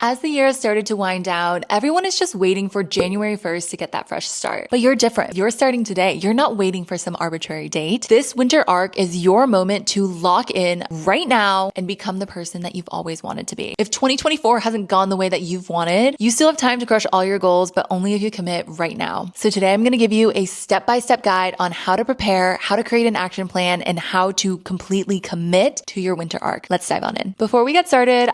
As the year has started to wind down, everyone is just waiting for January 1st to get that fresh start. But you're different. You're starting today. You're not waiting for some arbitrary date. This winter arc is your moment to lock in right now and become the person that you've always wanted to be. If 2024 hasn't gone the way that you've wanted, you still have time to crush all your goals, but only if you commit right now. So today I'm going to give you a step-by-step guide on how to prepare, how to create an action plan, and how to completely commit to your winter arc. Let's dive on in. Before we get started,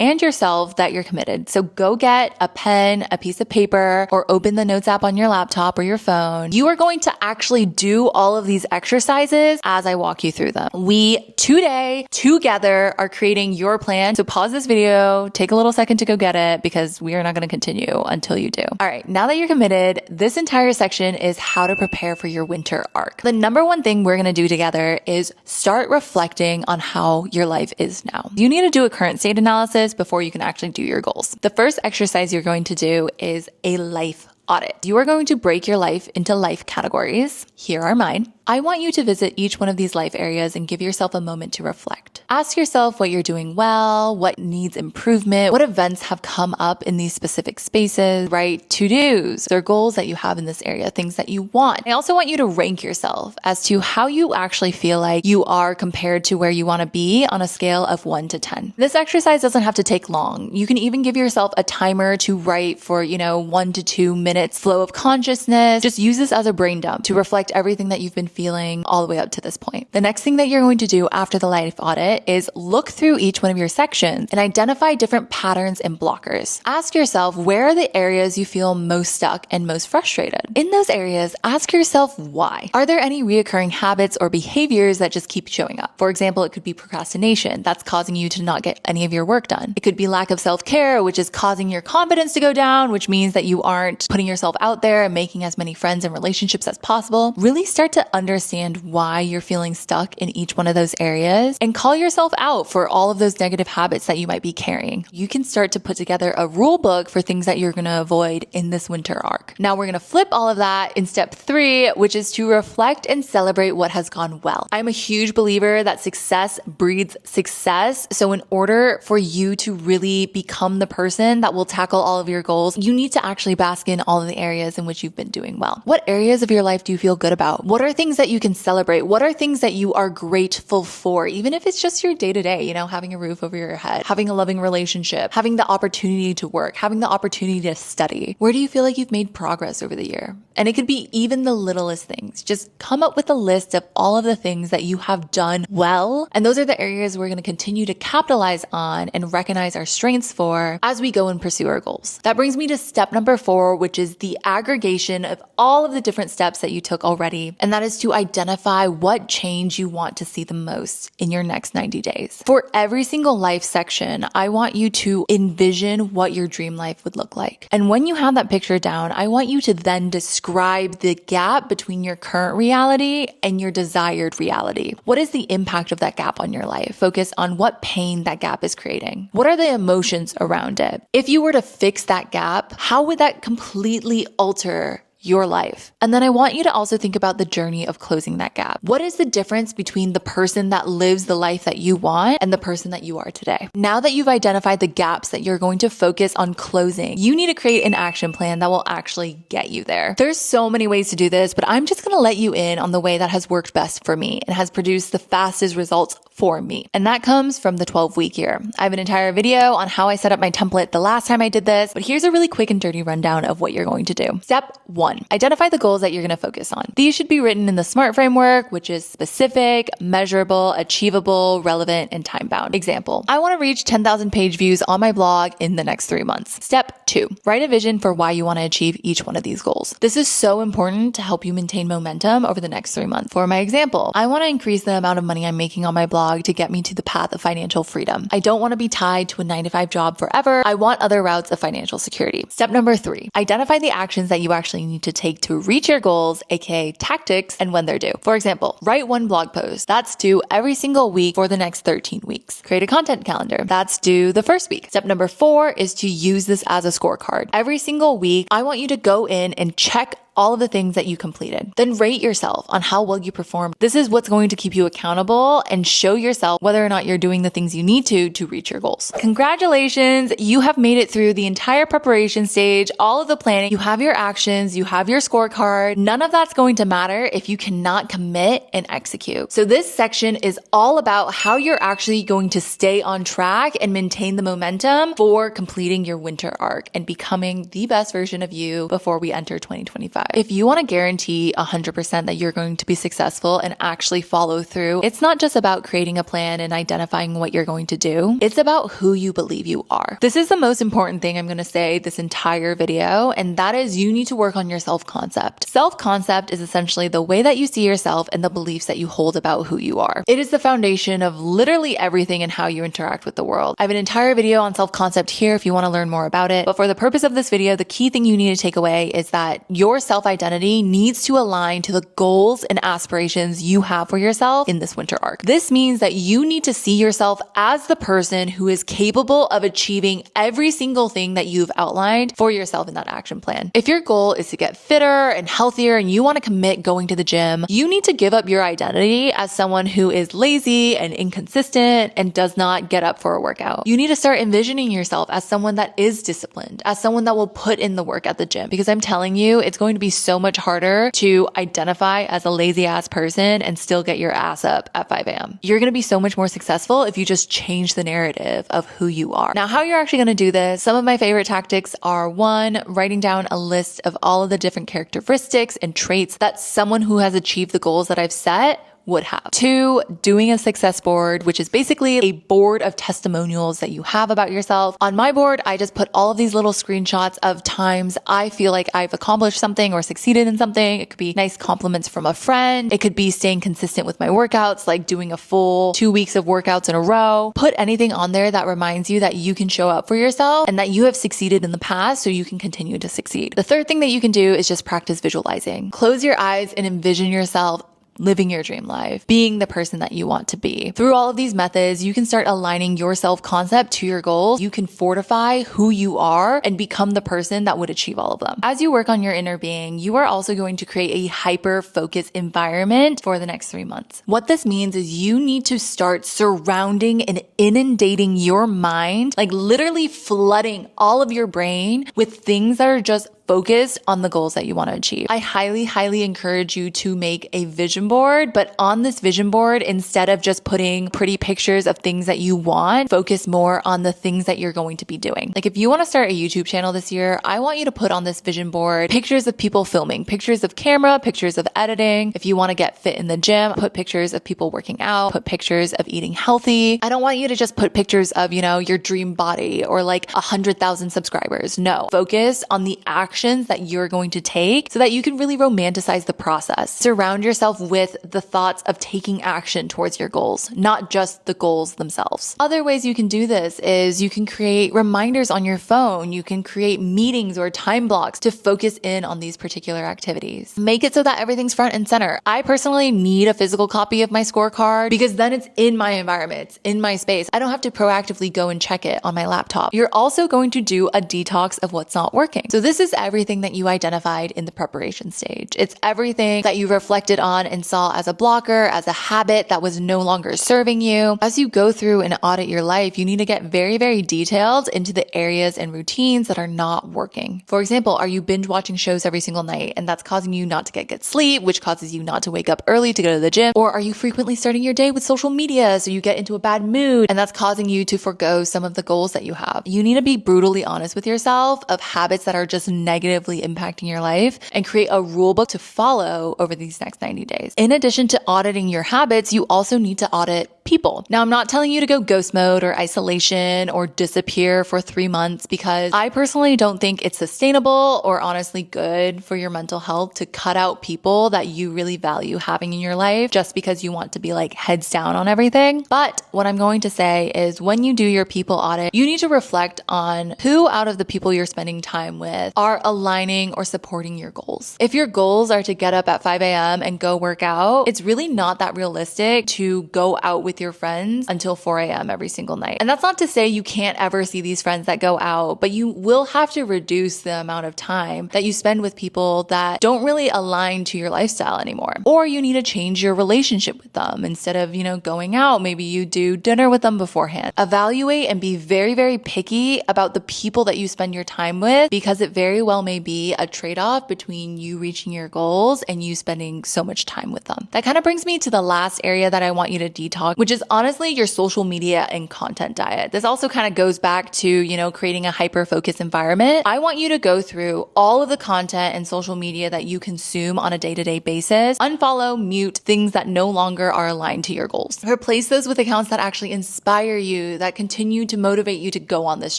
and yourself that you're committed. So go get a pen, a piece of paper, or open the notes app on your laptop or your phone. You are going to actually do all of these exercises as I walk you through them. We today together are creating your plan. So pause this video, take a little second to go get it because we are not going to continue until you do. All right. Now that you're committed, this entire section is how to prepare for your winter arc. The number one thing we're going to do together is start reflecting on how your life is now. You need to do a current state analysis before you can actually do your goals. The first exercise you're going to do is a life audit. You are going to break your life into life categories. Here are mine. I want you to visit each one of these life areas and give yourself a moment to reflect. Ask yourself what you're doing well, what needs improvement, what events have come up in these specific spaces, right? To-dos, or goals that you have in this area, things that you want. I also want you to rank yourself as to how you actually feel like you are compared to where you want to be on a scale of 1 to 10. This exercise doesn't have to take long. You can even give yourself a timer to write for, 1 to 2 minutes flow of consciousness. Just use this as a brain dump to reflect everything that you've been feeling all the way up to this point. The next thing that you're going to do after the life audit is look through each one of your sections and identify different patterns and blockers. Ask yourself, where are the areas you feel most stuck and most frustrated? In those areas, ask yourself why. Are there any reoccurring habits or behaviors that just keep showing up? For example, it could be procrastination that's causing you to not get any of your work done. It could be lack of self-care, which is causing your confidence to go down, which means that you aren't putting yourself out there and making as many friends and relationships as possible. Really start to understand why you're feeling stuck in each one of those areas and call yourself out for all of those negative habits that you might be carrying. You can start to put together a rule book for things that you're going to avoid in this winter arc. Now we're going to flip all of that in step 3, which is to reflect and celebrate what has gone well. I'm a huge believer that success breeds success. So in order for you to really become the person that will tackle all of your goals, you need to actually bask in all of the areas in which you've been doing well. What areas of your life do you feel good about? What are things that you can celebrate? What are things that you are grateful for? Even if it's just your day-to-day, having a roof over your head, having a loving relationship, having the opportunity to work, having the opportunity to study. Where do you feel like you've made progress over the year? And it could be even the littlest things. Just come up with a list of all of the things that you have done well. And those are the areas we're going to continue to capitalize on and recognize our strengths for as we go and pursue our goals. That brings me to step number 4, which is the aggregation of all of the different steps that you took already. And that is to identify what change you want to see the most in your next 90 days. For every single life section, I want you to envision what your dream life would look like. And when you have that picture down, I want you to then describe the gap between your current reality and your desired reality. What is the impact of that gap on your life? Focus on what pain that gap is creating. What are the emotions around it? If you were to fix that gap, how would that completely alter your life? And then I want you to also think about the journey of closing that gap. What is the difference between the person that lives the life that you want and the person that you are today? Now that you've identified the gaps that you're going to focus on closing, you need to create an action plan that will actually get you there. There's so many ways to do this, but I'm just going to let you in on the way that has worked best for me and has produced the fastest results for me. And that comes from the 12-week year. I have an entire video on how I set up my template the last time I did this, but here's a really quick and dirty rundown of what you're going to do. Step 1. Identify the goals that you're going to focus on. These should be written in the SMART framework, which is specific, measurable, achievable, relevant, and time-bound. Example, I want to reach 10,000 page views on my blog in the next 3 months. Step 2, write a vision for why you want to achieve each one of these goals. This is so important to help you maintain momentum over the next 3 months. For my example, I want to increase the amount of money I'm making on my blog to get me to the path of financial freedom. I don't want to be tied to a 9-to-5 job forever. I want other routes of financial security. Step number 3, identify the actions that you actually need to take to reach your goals, aka tactics, and when they're due. For example, write 1 blog post. That's due every single week for the next 13 weeks. Create a content calendar. That's due the first week. Step number 4 is to use this as a scorecard. Every single week, I want you to go in and check all of the things that you completed. Then rate yourself on how well you performed. This is what's going to keep you accountable and show yourself whether or not you're doing the things you need to reach your goals. Congratulations, you have made it through the entire preparation stage, all of the planning. You have your actions, you have your scorecard. None of that's going to matter if you cannot commit and execute. So this section is all about how you're actually going to stay on track and maintain the momentum for completing your winter arc and becoming the best version of you before we enter 2025. If you want to guarantee 100% that you're going to be successful and actually follow through, it's not just about creating a plan and identifying what you're going to do. It's about who you believe you are. This is the most important thing I'm going to say this entire video, and that is you need to work on your self-concept. Self-concept is essentially the way that you see yourself and the beliefs that you hold about who you are. It is the foundation of literally everything and how you interact with the world. I have an entire video on self-concept here if you want to learn more about it. But for the purpose of this video, the key thing you need to take away is that your self-identity needs to align to the goals and aspirations you have for yourself in this winter arc. This means that you need to see yourself as the person who is capable of achieving every single thing that you've outlined for yourself in that action plan. If your goal is to get fitter and healthier and you want to commit going to the gym, you need to give up your identity as someone who is lazy and inconsistent and does not get up for a workout. You need to start envisioning yourself as someone that is disciplined, as someone that will put in the work at the gym. Because I'm telling you, it's going to be so much harder to identify as a lazy ass person and still get your ass up at 5 a.m. You're going to be so much more successful if you just change the narrative of who you are. Now, how you're actually going to do this, some of my favorite tactics are: 1, writing down a list of all of the different characteristics and traits that someone who has achieved the goals that I've set would have. 2, doing a success board, which is basically a board of testimonials that you have about yourself. On my board, I just put all of these little screenshots of times I feel like I've accomplished something or succeeded in something. It could be nice compliments from a friend. It could be staying consistent with my workouts, like doing a full 2 weeks of workouts in a row. Put anything on there that reminds you that you can show up for yourself and that you have succeeded in the past so you can continue to succeed. The third thing that you can do is just practice visualizing. Close your eyes and envision yourself living your dream life, being the person that you want to be. Through all of these methods, you can start aligning your self-concept to your goals. You can fortify who you are and become the person that would achieve all of them. As you work on your inner being, you are also going to create a hyper-focus environment for the next 3 months. What this means is you need to start surrounding and inundating your mind, like literally flooding all of your brain with things that are just focused on the goals that you want to achieve. I highly, highly encourage you to make a vision board, but on this vision board, instead of just putting pretty pictures of things that you want, focus more on the things that you're going to be doing. Like if you want to start a YouTube channel this year, I want you to put on this vision board pictures of people filming, pictures of camera, pictures of editing. If you want to get fit in the gym, put pictures of people working out, put pictures of eating healthy. I don't want you to just put pictures of, your dream body or like 100,000 subscribers. No, focus on the actions that you're going to take so that you can really romanticize the process. Surround yourself with the thoughts of taking action towards your goals, not just the goals themselves. Other ways you can do this is you can create reminders on your phone. You can create meetings or time blocks to focus in on these particular activities. Make it so that everything's front and center. I personally need a physical copy of my scorecard because then it's in my environment, it's in my space. I don't have to proactively go and check it on my laptop. You're also going to do a detox of what's not working. So this is everything that you identified in the preparation stage. It's everything that you reflected on and saw as a blocker, as a habit that was no longer serving you. As you go through and audit your life, you need to get very, very detailed into the areas and routines that are not working. For example, are you binge watching shows every single night and that's causing you not to get good sleep, which causes you not to wake up early to go to the gym? Or are you frequently starting your day with social media so you get into a bad mood and that's causing you to forgo some of the goals that you have? You need to be brutally honest with yourself of habits that are just negatively impacting your life and create a rule book to follow over these next 90 days. In addition to auditing your habits, you also need to audit people. Now, I'm not telling you to go ghost mode or isolation or disappear for 3 months because I personally don't think it's sustainable or honestly good for your mental health to cut out people that you really value having in your life just because you want to be like heads down on everything. But what I'm going to say is when you do your people audit, you need to reflect on who out of the people you're spending time with are aligning or supporting your goals. If your goals are to get up at 5 a.m. and go work out, it's really not that realistic to go out with with your friends until 4 a.m. every single night. And that's not to say you can't ever see these friends that go out, but you will have to reduce the amount of time that you spend with people that don't really align to your lifestyle anymore. Or you need to change your relationship with them. Instead of, going out, maybe you do dinner with them beforehand. Evaluate and be very, very picky about the people that you spend your time with, because it very well may be a trade-off between you reaching your goals and you spending so much time with them. That kind of brings me to the last area that I want you to detox, which is honestly your social media and content diet. This also kind of goes back to, creating a hyper-focus environment. I want you to go through all of the content and social media that you consume on a day-to-day basis, unfollow, mute things that no longer are aligned to your goals. Replace those with accounts that actually inspire you, that continue to motivate you to go on this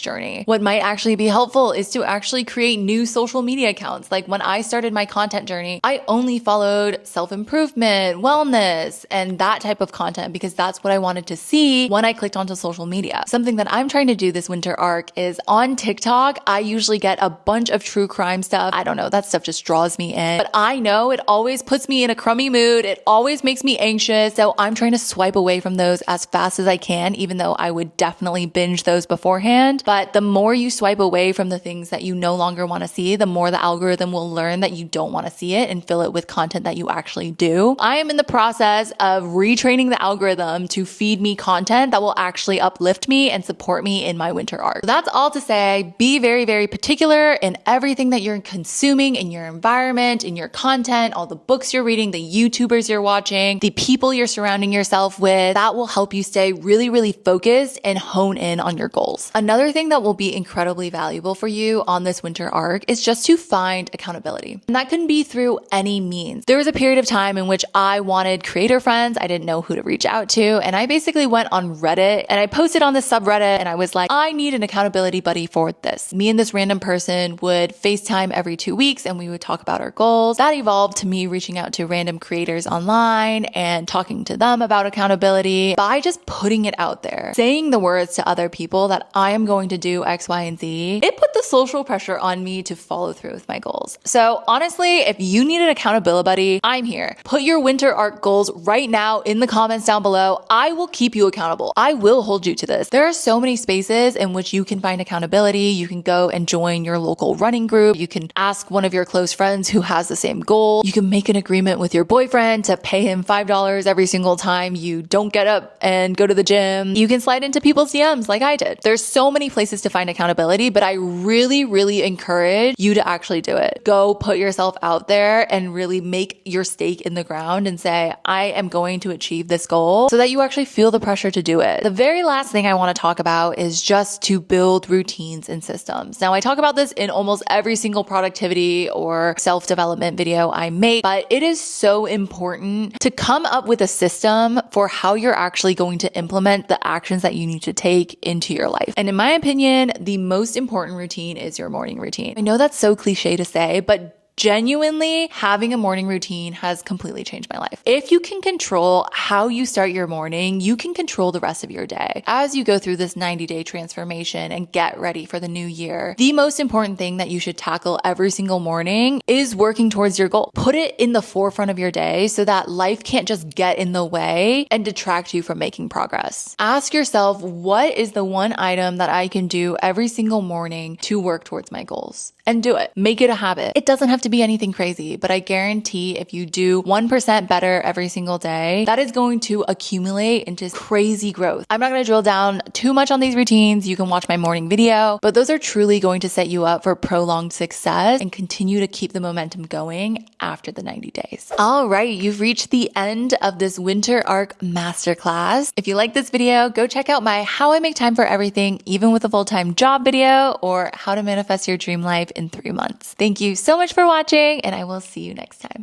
journey. What might actually be helpful is to actually create new social media accounts. Like when I started my content journey, I only followed self-improvement, wellness, and that type of content because that's what I wanted to see when I clicked onto social media. Something that I'm trying to do this winter arc is on TikTok, I usually get a bunch of true crime stuff. I don't know, that stuff just draws me in. But I know it always puts me in a crummy mood. It always makes me anxious. So I'm trying to swipe away from those as fast as I can, even though I would definitely binge those beforehand. But the more you swipe away from the things that you no longer want to see, the more the algorithm will learn that you don't want to see it and fill it with content that you actually do. I am in the process of retraining the algorithm to feed me content that will actually uplift me and support me in my winter arc. So that's all to say, be very, very particular in everything that you're consuming in your environment, in your content, all the books you're reading, the YouTubers you're watching, the people you're surrounding yourself with. That will help you stay really, really focused and hone in on your goals. Another thing that will be incredibly valuable for you on this winter arc is just to find accountability. And that can be through any means. There was a period of time in which I wanted creator friends. I didn't know who to reach out to. And I basically went on Reddit and I posted on this subreddit and I was like, I need an accountability buddy for this. Me and this random person would FaceTime every 2 weeks and we would talk about our goals. That evolved to me reaching out to random creators online and talking to them about accountability by just putting it out there, saying the words to other people that I am going to do X, Y, and Z. It put the social pressure on me to follow through with my goals. So honestly, if you need an accountability buddy, I'm here. Put your winter arc goals right now in the comments down below. I will keep you accountable. I will hold you to this. There are so many spaces in which you can find accountability. You can go and join your local running group. You can ask one of your close friends who has the same goal. You can make an agreement with your boyfriend to pay him $5 every single time you don't get up and go to the gym. You can slide into people's DMs like I did. There's so many places to find accountability, but I really, really encourage you to actually do it. Go put yourself out there and really make your stake in the ground and say, I am going to achieve this goal so that you actually feel the pressure to do it. The very last thing I want to talk about is just to build routines and systems. Now, I talk about this in almost every single productivity or self-development video I make, but it is so important to come up with a system for how you're actually going to implement the actions that you need to take into your life. And in my opinion, the most important routine is your morning routine. I know that's so cliche to say, but genuinely, having a morning routine has completely changed my life. If you can control how you start your morning, you can control the rest of your day. As you go through this 90-day transformation and get ready for the new year, the most important thing that you should tackle every single morning is working towards your goal. Put it in the forefront of your day so that life can't just get in the way and detract you from making progress. Ask yourself, what is the one item that I can do every single morning to work towards my goals? And do it. Make it a habit. It doesn't have to be anything crazy, but I guarantee if you do 1% better every single day, that is going to accumulate into crazy growth. I'm not going to drill down too much on these routines. You can watch my morning video, but those are truly going to set you up for prolonged success and continue to keep the momentum going after the 90 days. All right, you've reached the end of this winter arc masterclass. If you like this video, go check out my How I Make Time for Everything, even with a full-time job video, or How to Manifest Your Dream Life in 3 months. Thank you so much for watching, and I will see you next time.